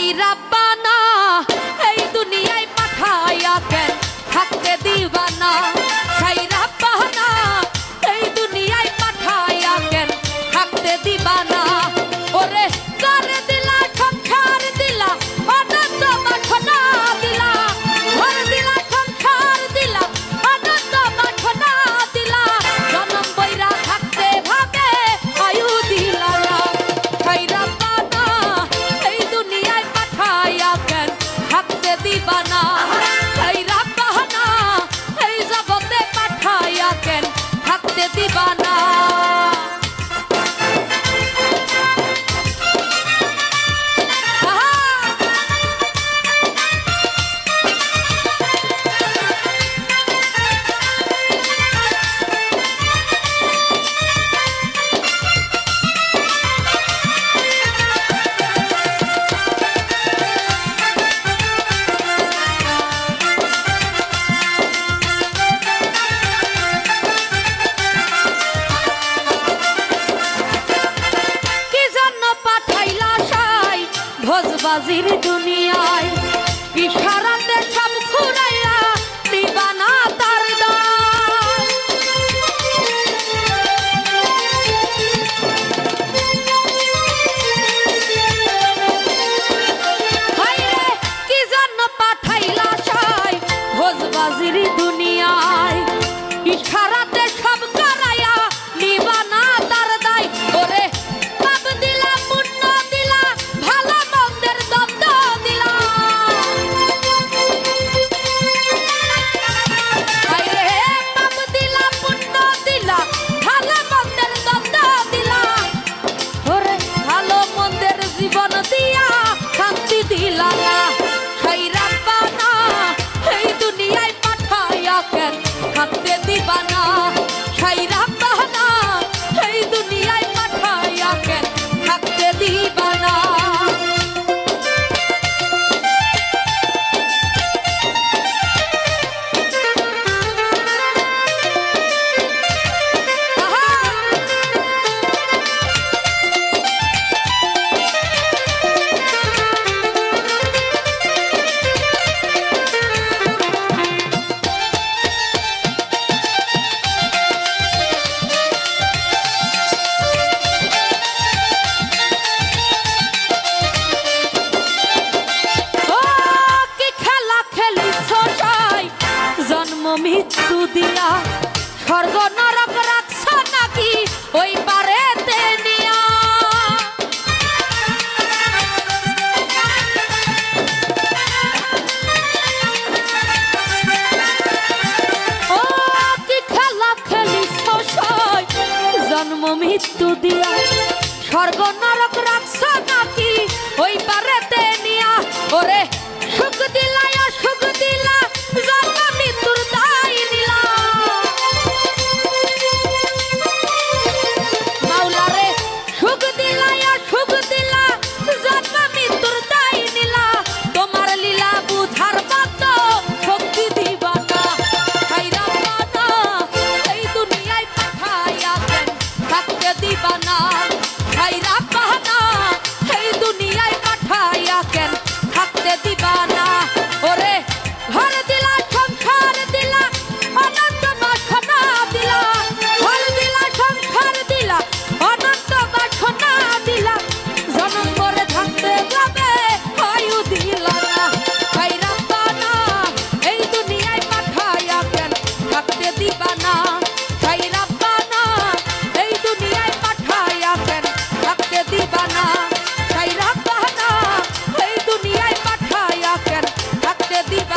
high রাব্বানা এই দুনিয়ায় পাঠায়া কেন থাকতে দিবা না হাই রাব্বানা এই দুনিয়ায় পাঠায়া কেন থাকতে দিবা না ওরে করে দিলা সংসার দিলা অনন্ত বাসনা দিলা ঘর দিলা সংসার দিলা অনন্ত বাসনা দিলা জনম বইরা থাকতে ভাবে আয়ু দিলা না হাই রাব্বানা এই দুনিয়ায় পাঠায়া কেন থাকতে দিবা না হাই রাব্বানা এই জগতে পাঠায়া কেন থাকতে দিবা না ভোজবাজির দুনিয়ায় ইশারাতে সব ফুরাইয়া দিবানা তার দায় হায়রে কি জন্য পাঠাইলা সাই ভোজবাজির দুনিয়ায় ইশারাতে সব করাইয়া দিবানা তার দায় ওরে পাপ দিলা পুণ্য দিলা ভালো মন্দের দ্বন্দ্ব দিলা হায়রে পাপ দিলা পুণ্য দিলা ভালো মন্দের দ্বন্দ্ব দিলা ওরে ভালো মন্দের জীবন দিয়া শান্তি দিলা না হাই রাব্বানা এই দুনিয়ায় পাঠায়া কেন থাকতে দিবা না হাই রাব্বানা এই দুনিয়ায় পাঠায়া কেন থাকতে দিবা না মৃত্যু দিয়া স্বর্গ নরক রাখছ নাকি ওই পারেতে নিয়া ও কি খেলা খেলিস জন্ম মৃত্যু দিয়া স্বর্গ নরক রাখছ নাকি ওই পারেতে নিয়া ওরে সুখ দিলা সুখ দিলা জন্ম মৃত্যুর দায় নিলা মাওলা রে সুখ দিলা সুখ দিলা জন্ম মৃত্যুর দায় নিলা তোমার লীলা বুঝার মতো শক্তি দিবা না হাই রাব্বানা এই দুনিয়ায় পাঠায়া কেন থাকতে দিবা না হাই রাব্বানা এই দুনিয়ায় পাঠায়া কেন থাকতে দিবা না ওরে ঘর দিলা সংসার দিলা অনন্ত বাসনা দিলা ঘর দিলা সংসার দিলা অনন্ত বাসনা দিলা জনম করে থাকতে যাবে আয়ু দিলা না হাই রাব্বানা এই দুনিয়ায় পাঠায়া কেন থাকতে দিবা না হাই রাব্বানা এই দুনিয়ায় পাঠায়া কেন থাকতে দিবা না হাই রাব্বানা এই দুনিয়ায় পাঠায়া কেন থাকতে দিবা